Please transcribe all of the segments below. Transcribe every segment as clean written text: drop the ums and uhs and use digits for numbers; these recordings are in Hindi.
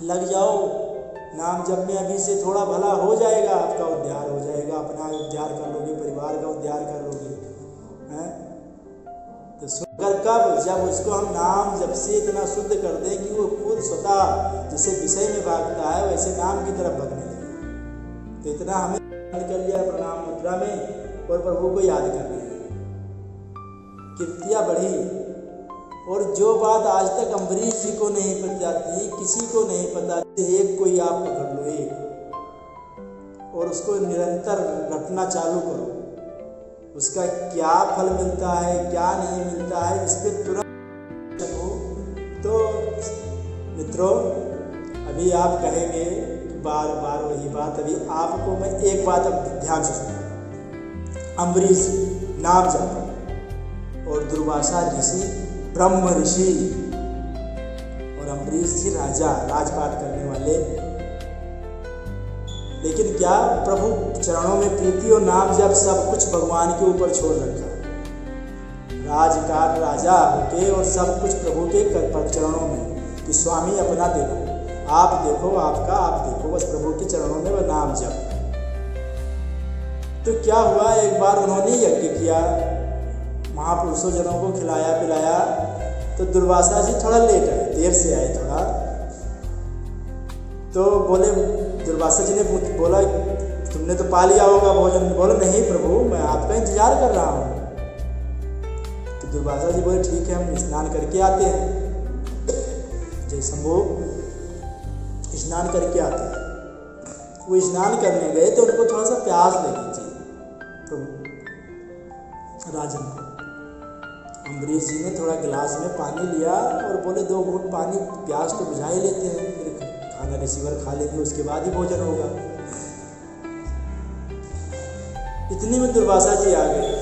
लग जाओ नाम जप में, अभी से थोड़ा भला हो जाएगा, आपका उद्धार हो जाएगा, अपना उद्धार कर लोगे, परिवार का उद्धार कर लोगे हैं। तो सुनकर कब, जब उसको हम नाम जप से इतना शुद्ध कर दें कि वो खुद स्वतः जैसे विषय में भागता है वैसे नाम की तरफ भागने लगे। तो इतना हमें कर लिया प्रणाम मुद्रा में और प्रभु को याद कर लिया, कीर्तियाँ बढ़ी। और जो बात आज तक अम्बरीश जी को नहीं पता थी, किसी को नहीं पता, एक कोई आप पकड़ लो एक, और उसको निरंतर रटना चालू करो, उसका क्या फल मिलता है क्या नहीं मिलता है इस पर तुरंत हो। तो मित्रों, अभी आप कहेंगे बार बार वही बात, अभी आपको मैं एक बात अब ध्यान से सुना। अम्बरीश नाम जाप और दुर्वासा ऋषि ब्रह्म ऋषि और अम्बरीश जी राजा, राजपाट करने वाले। लेकिन क्या प्रभु चरणों में प्रीति और नाम जब सब कुछ भगवान के ऊपर छोड़ रखा, राजकाट राजा होके और सब कुछ प्रभु के चरणों में, कि स्वामी अपना देखो, आप देखो, आपका आप देखो, बस प्रभु के चरणों में वह नाम जप। तो क्या हुआ, एक बार उन्होंने यज्ञ किया, महापुरुषों जनों को खिलाया पिलाया। तो दुर्वासा जी थोड़ा लेट आए, देर से आए थोड़ा। तो बोले, दुर्वासा जी ने बोला तुमने तो पा लिया होगा भोजन। बोले नहीं प्रभु, मैं आपका इंतजार कर रहा हूँ। तो दुर्वासा जी बोले ठीक है, हम स्नान करके आते हैं। जय शंभो, स्नान करके आते हैं। वो स्नान करने गए तो उनको थोड़ा सा प्यास लगी थी प्रभु राजन को। अम्बरीश जी ने थोड़ा गिलास में पानी लिया और बोले 2 घूंट पानी, प्यास तो बुझा ही लेते हैं, फिर खाना रिसीवर खा लेंगे उसके बाद ही भोजन होगा। इतने में दुर्वासा जी आ गए,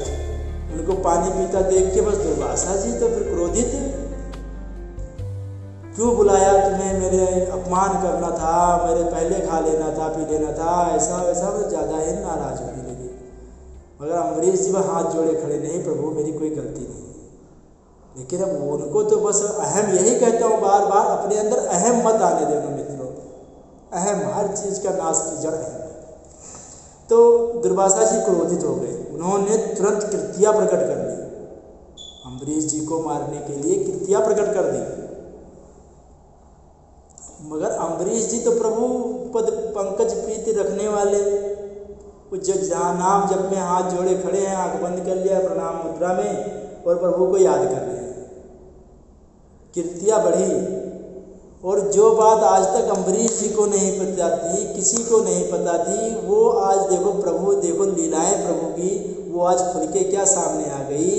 उनको पानी पीता देख के बस दुर्वासा जी तो फिर क्रोधित, क्यों बुलाया तुम्हें, मेरे अपमान करना था, मेरे पहले खा लेना था, पी लेना था, ऐसा वैसा, तो ज़्यादा ही नाराज होने लगे। मगर अम्बरीश जी वह हाथ जोड़े खड़े, नहीं प्रभु मेरी कोई गलती नहीं। लेकिन अब उनको तो बस अहम, यही कहता हूँ बार बार, अपने अंदर अहम मत आने देना मित्रों, अहम हर चीज़ का नाश की जड़ है। तो दुर्वासा जी क्रोधित हो गए, उन्होंने तुरंत कृत्या प्रकट कर दी, अम्बरीश जी को मारने के लिए कृत्या प्रकट कर दी। मगर अम्बरीश जी तो प्रभु पद पंकज प्रीति रखने वाले, वो जहाँ नाम जप में हाथ जोड़े खड़े हैं, आंख बंद कर लिया प्रणाम मुद्रा में और प्रभु को याद कर रहे हैं। कीर्तियाँ बढ़ी। और जो बात आज तक अम्बरीश जी को नहीं पता थी, किसी को नहीं पता थी, वो आज देखो प्रभु, देखो लीलाएं प्रभु की, वो आज खुल के क्या सामने आ गई।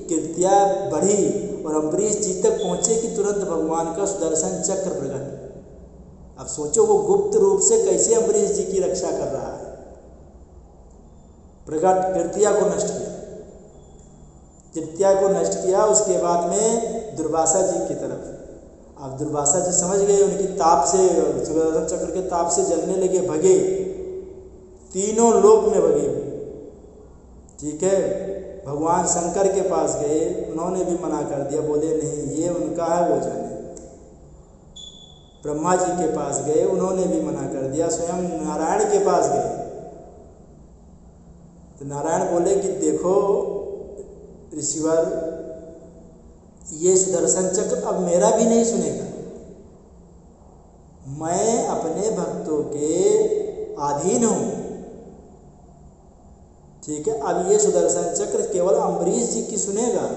कीर्तियाँ बढ़ी और अम्बरीश जी तक पहुँचे कि तुरंत भगवान का सुदर्शन चक्र प्रकट। अब सोचो वो गुप्त रूप से कैसे अम्बरीश जी की रक्षा कर रहा है, प्रकट कीर्तिया को नष्ट किया, कीर्तिया को नष्ट किया। उसके बाद में दुर्वासा जी की तरफ, अब दुर्वासा जी समझ गए, उनकी ताप से, सुदर्शन चक्र के ताप से जलने लगे, भगे, तीनों लोक में भगे। ठीक है, भगवान शंकर के पास गए, उन्होंने भी मना कर दिया, बोले नहीं ये उनका है, वो जाने। ब्रह्मा जी के पास गए, उन्होंने भी मना कर दिया। स्वयं नारायण के पास गए तो नारायण बोले कि देखो ऋषिवर, ये सुदर्शन चक्र अब मेरा भी नहीं सुनेगा, मैं अपने भक्तों के अधीन हूँ। ठीक है, अब ये सुदर्शन चक्र केवल अम्बरीश जी की सुनेगा।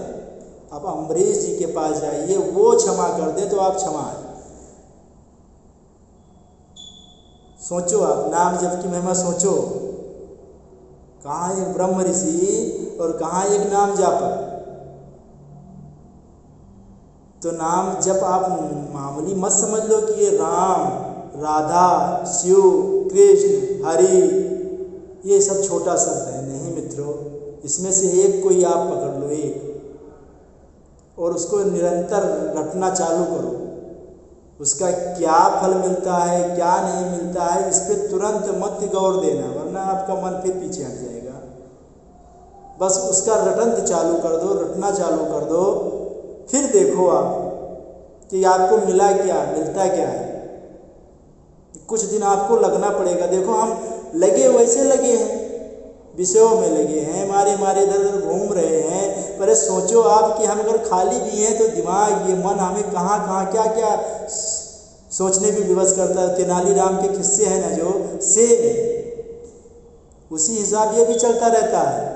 अब अम्बरीश जी के पास जाइए, वो क्षमा कर दे तो आप क्षमा है। सोचो, आप नाम जप की महिमा सोचो, कहाँ एक ब्रह्म ऋषि और कहाँ एक नाम जापक। तो नाम जप आप मामूली मत समझ लो कि ये राम, राधा, शिव, कृष्ण, हरि, ये सब छोटा शब्द है। नहीं मित्रों, इसमें से एक कोई आप पकड़ लो, एक, और उसको निरंतर रटना चालू करो। उसका क्या फल मिलता है क्या नहीं मिलता है इस पर तुरंत मत गौर देना, वरना आपका मन फिर पीछे हट जाएगा। बस उसका रटन चालू कर दो, रटना चालू कर दो, फिर देखो आप कि आपको मिला क्या, मिलता क्या है। कुछ दिन आपको लगना पड़ेगा। देखो हम लगे वैसे लगे हैं, विषयों में लगे हैं, मारे मारे इधर उधर घूम रहे हैं। पर सोचो आप कि हम अगर खाली भी हैं तो दिमाग, ये मन हमें कहाँ कहाँ क्या क्या सोचने भी विवश करता है। तेनालीराम के किस्से हैं ना जो, सेम उसी हिसाब ये भी चलता रहता है।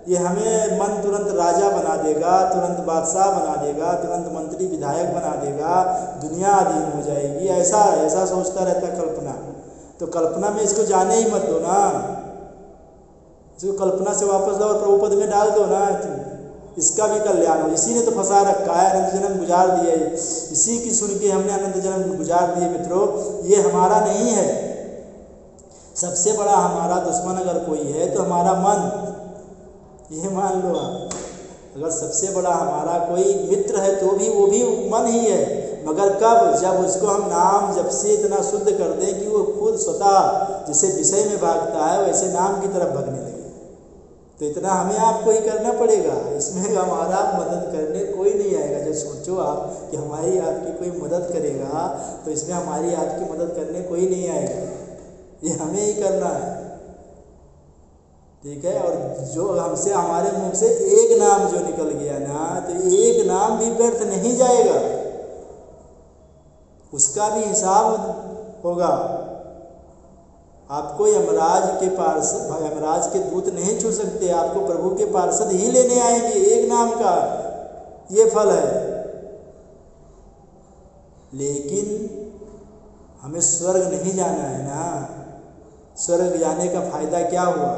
ये हमें मन तुरंत राजा बना देगा, तुरंत बादशाह बना देगा, तुरंत मंत्री विधायक बना देगा, दुनिया अधीन हो जाएगी, ऐसा ऐसा सोचता रहता है कल्पना। तो कल्पना में इसको जाने ही मत दो ना, इसको कल्पना से वापस लाओ और प्रभुपद में डाल दो ना, इसका भी कल्याण हो। इसी ने तो फंसा रखा है, अनंत जन्म गुजार दिए, इसी की सुन के हमने अनंत जन्म गुजार दिए। मित्रों, ये हमारा नहीं है। सबसे बड़ा हमारा दुश्मन अगर कोई है तो हमारा मन, ये मान लो आप। अगर सबसे बड़ा हमारा कोई मित्र है तो भी वो भी मन ही है, मगर कब? जब उसको हम नाम जब से इतना शुद्ध कर दें कि वो खुद स्वतः जिसे विषय में भागता है वैसे नाम की तरफ भागने लगे। तो इतना हमें आपको ही करना पड़ेगा, इसमें हमारा मदद करने कोई नहीं आएगा। जब सोचो आप कि हमारी आपकी कोई मदद करेगा तो इसमें हमारी आपकी मदद करने कोई नहीं आएगा, ये हमें ही करना है, ठीक है। और जो हमसे, हमारे मुंह से एक नाम जो निकल गया ना, तो एक नाम भी व्यर्थ नहीं जाएगा, उसका भी हिसाब होगा। आपको यमराज के पार्षद, यमराज के दूत नहीं छू सकते, आपको प्रभु के पार्षद ही लेने आएंगे। एक नाम का ये फल है। लेकिन हमें स्वर्ग नहीं जाना है ना, स्वर्ग जाने का फायदा क्या हुआ?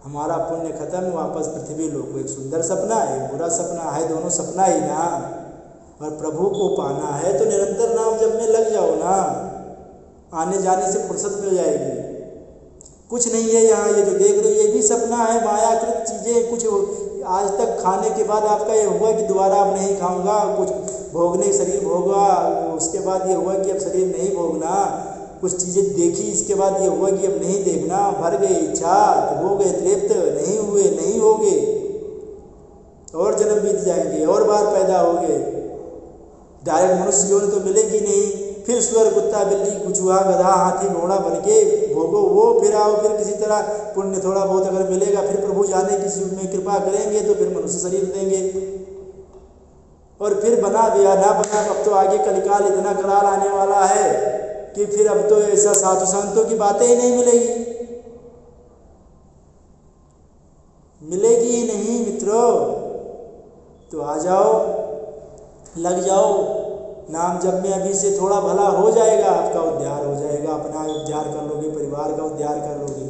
हमारा पुण्य खत्म, वापस पृथ्वी लोक। एक सुंदर सपना है, एक बुरा सपना है, दोनों सपना ही ना। और प्रभु को पाना है तो निरंतर नाम जप में लग जाओ ना, आने जाने से फुर्सत मिल जाएगी। कुछ नहीं है यहाँ, ये जो देख रहे हो ये भी सपना है, मायाकृत चीज़ें। कुछ आज तक खाने के बाद आपका ये हुआ कि दोबारा अब नहीं खाऊंगा, कुछ भोगने शरीर भोगा, उसके बाद ये हुआ कि अब शरीर नहीं भोगना। कुछ चीज़ें देखी, इसके बाद ये हुआ कि अब नहीं देखना, भर गई इच्छा, तो हो गए तृप्त, नहीं हुए नहीं होगे, और जन्म बीत जाएंगे, और बार पैदा होंगे। डायरेक्ट मनुष्य योनि तो मिलेगी नहीं, फिर स्वर्ग, कुत्ता, बिल्ली, कुचुहा, गधा, हाथी, घोड़ा बन के भोगो वो, फिर आओ, फिर किसी तरह पुण्य थोड़ा बहुत अगर मिलेगा, फिर प्रभु जाने किसी में कृपा करेंगे तो फिर मनुष्य शरीर देंगे, और फिर बना दिया ना बना। अब तो आगे कलिकाल इतना कराल आने वाला है कि फिर अब तो ऐसा साधु संतों की बातें ही नहीं मिलेगी, मिलेगी ही नहीं मित्रों। तो आ जाओ, लग जाओ नाम जप में, अभी से थोड़ा भला हो जाएगा, आपका उद्धार हो जाएगा, अपना उद्धार कर लोगे, परिवार का उद्धार कर लोगे,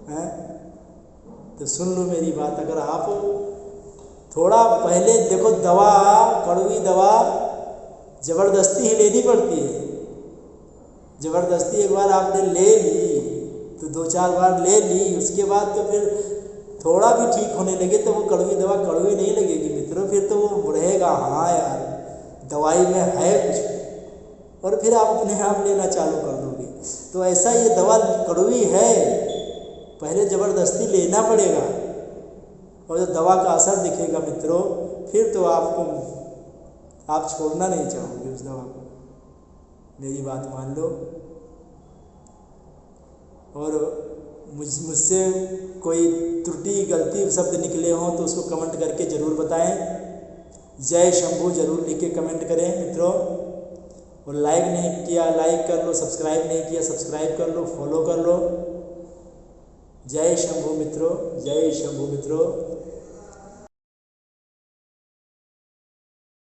हैं। तो सुन लो मेरी बात, अगर आप थोड़ा पहले देखो, दवा, कड़वी दवा ज़बरदस्ती ही लेनी पड़ती है। ज़बरदस्ती एक बार आपने ले ली तो 2-4 बार ले ली, उसके बाद तो फिर थोड़ा भी ठीक होने लगे तो वो कड़वी दवा कड़वी नहीं लगेगी मित्रों, फिर तो वो रहेगा, हाँ यार दवाई में है कुछ, और फिर आप अपने आप लेना चालू कर दोगे। तो ऐसा ये दवा कड़वी है, पहले ज़बरदस्ती लेना पड़ेगा, और जब दवा का असर दिखेगा मित्रों, फिर तो आप छोड़ना नहीं चाहोगे उस दवा को। मेरी बात मान लो। और मुझसे कोई त्रुटि गलती शब्द निकले हों तो उसको कमेंट करके ज़रूर बताएं। जय शंभू जरूर लिख के कमेंट करें मित्रों। और लाइक नहीं किया लाइक कर लो, सब्सक्राइब नहीं किया सब्सक्राइब कर लो, फॉलो कर लो। जय शंभू मित्रों, जय शंभू मित्रों।